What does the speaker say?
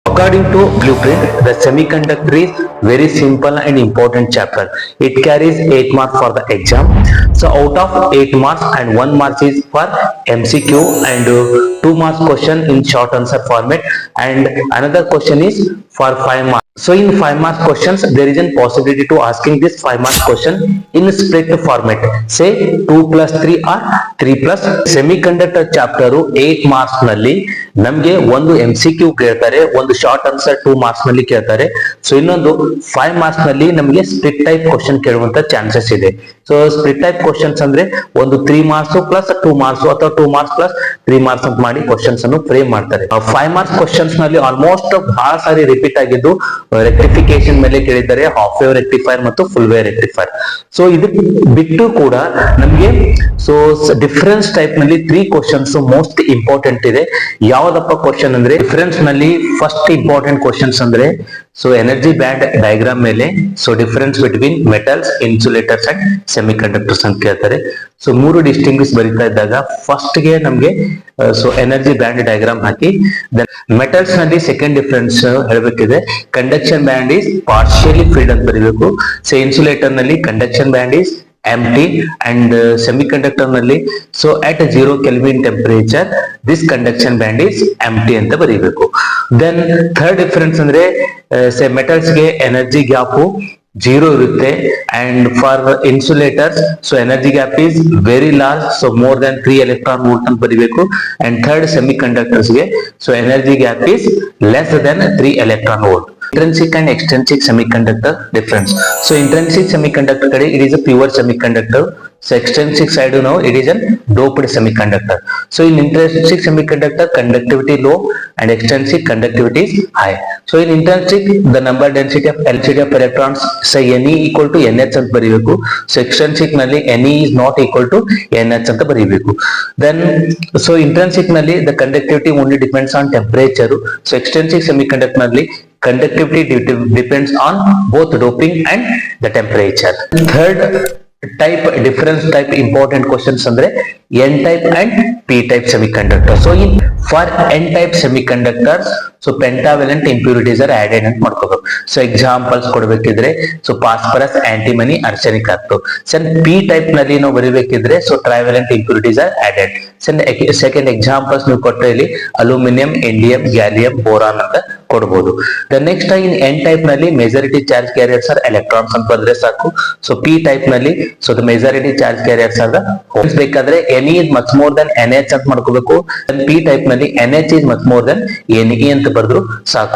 According to blueprint, the semiconductor is very simple and important chapter. It carries 8 marks for the exam. So out of 8 marks and 1 mark is for MCQ and 2 marks question in short answer format and another question is for 5 marks. So in 5 marks questions, there is a possibility to asking this 5 marks question in split format. Say 2 plus 3 or 3 plus. Semiconductor chapter 8 marks ನಲ್ಲಿ ನಮಗೆ ಒಂದು MCQ ಕೇಳ್ತಾರೆ, ಒಂದು short answer 2 marks ನಲ್ಲಿ ಕೇಳ್ತಾರೆ. So ಇನ್ನೊಂದು 5 marks ನಲ್ಲಿ ನಮಗೆ ಸ್ಪ್ಲಿಟ್ ಟೈಪ್ ಕ್ವಶನ್ ಕೇಳುವಂತ ಚಾನ್ಸಸ್ ಇದೆ. ಸೊ ಸ್ಪ್ಲಿಟ್ ಟೈಪ್ ಕ್ವಶನ್ಸ್ ಅಂದ್ರೆ ಒಂದು 3 marks ಪ್ಲಸ್ 2 marks ಅಥವಾ 2 marks ಪ್ಲಸ್ 3 marks ಅಂತ ಮಾಡಿ ಕ್ವಶನ್ಸ್ ಅನ್ನು ಫ್ರೇಮ್ ಮಾಡ್ತಾರೆ. 5 marks ಕ್ವಶನ್ಸ್ ನಲ್ಲಿ ಆಲ್ಮೋಸ್ಟ್ ಬಹಳ ಸಾರಿ ರಿಪೀಟ್ ಆಗಿದ್ದು ರೆಕ್ಟಿಫಿಕೇಶನ್ ಮೇಲೆ ಕೇಳಿದ್ದಾರೆ, ಹಾಫ್ ವೇವ್ ರೆಕ್ಟಿಫೈರ್ ಮತ್ತು ಫುಲ್ ವೇವ್ ರೆಕ್ಟಿಫೈರ್. ಸೊ ಇದು ಬಿಟ್ಟು ಕೂಡ ನಮಗೆ ಸೊ ಡಿಫರೆನ್ಸ್ ಟೈಪ್ ನಲ್ಲಿ 3 ಕ್ವಶನ್ಸ್ ಮೋಸ್ಟ್ ಇಂಪಾರ್ಟೆಂಟ್ ಇದೆ. ಯಾವ್ದಪ್ಪ ಕ್ವಶನ್ ಅಂದ್ರೆ ಡಿಫರೆನ್ಸ್ ನಲ್ಲಿ ಫಸ್ಟ್ ಇಂಪಾರ್ಟೆಂಟ್ ಕ್ವಶನ್ಸ್ ಅಂದ್ರೆ ಸೊ ಎನರ್ಜಿ ಬ್ಯಾಂಡ್ ಡಯಾಗ್ರಾಮ್ ಮೇಲೆ so difference between metals, insulators and semiconductors ಅಂತ ಕೇಳ್ತಾರೆ. ಸೊ 3 ಡಿಸ್ಟಿಂಗ್ವಿಶ್ ಬರೀತಾ ಇದ್ದಾಗ ಫಸ್ಟ್ ಗೆ ನಮ್ಗೆ ಸೊ ಎನರ್ಜಿ ಬ್ಯಾಂಡ್ ಡಯಾಗ್ರಾಮ್ ಹಾಕಿ ಮೆಟಲ್ಸ್ ನಲ್ಲಿ ಸೆಕೆಂಡ್ ಡಿಫರೆನ್ಸ್ ಹೇಳಬೇಕಿದೆ, conduction band is partially filled ಅಂತ ಬರೀಬೇಕು. ಸೊ ಇನ್ಸುಲೇಟರ್ ನಲ್ಲಿ conduction band is empty and semiconductor ನಲ್ಲಿ so at 0 Kelvin temperature this conduction band is empty ಅಂತ ಬರೀಬೇಕು. then third difference ಅಂದ್ರೆ say metals ಗೆ energy gap 0 ಇರುತ್ತೆ and for insulators so energy gap is very large, so more than 3 electron volt ಅಂತ ಬರೀಬೇಕು. and third semiconductors ಗೆ so energy gap is less than 3 electron volt. Intrinsic and extrinsic semiconductor difference. So intrinsic semiconductor kade it is a pure semiconductor. So extrinsic side you know it is a doped semiconductor. So in intrinsic semiconductor conductivity low and extrinsic conductivity is high. So in intrinsic the number density of electrons say Ne equal to NH ಅಂತ ಬರೀಬೇಕು. So extrinsic ನಲ್ಲಿ Ne is not equal to NH ಅಂತ ಬರೀಬೇಕು. Then so intrinsic ನಲ್ಲಿ the conductivity only depends on temperature. So extrinsic semiconductor ನಲ್ಲಿ conductivity depends on both doping and the temperature. Third type difference type important questions andre n type and p type semiconductor. So in for n type semiconductors so pentavalent impurities are added ಅಂತ ಮಾಡ್ಕೋಬೇಕು. So examples ಕೊಡಬೇಕಿದ್ರೆ so phosphorus, antimony, arsenic ಆಗ್ತು. So P type ನಲ್ಲಿ ನಾವು ಬರೀಬೇಕಿದ್ರೆ so trivalent impurities are added. Second examples ನೀವು ಕೊಟ್ಟರೆ ಇಲ್ಲಿ ಅಲ್ಯೂಮಿನಿಯಂ, ಇಂಡಿಯಂ, ಗ್ಯಾಲಿಯಂ, ಬೋರಾನ್ ಅಂತ ಕೊಡಬಹುದು. The next in N type ನಲ್ಲಿ majority charge carriers are electrons ಅಂತ ಬಂದ್ರೆ ಸಾಕು. ಸೊ ಪಿ ಟೈಪ್ ನಲ್ಲಿ so the majority charge carriers are the holes. ಬೇಕಾದ್ರೆ N is much more than N H ಅಂತ ಮಾಡ್ಕೋಬೇಕು. ಪಿ ಟೈಪ್ ನಲ್ಲಿ N H is much more than N E ಅಂತ ಬರೆದ್ರು ಸಾಕು.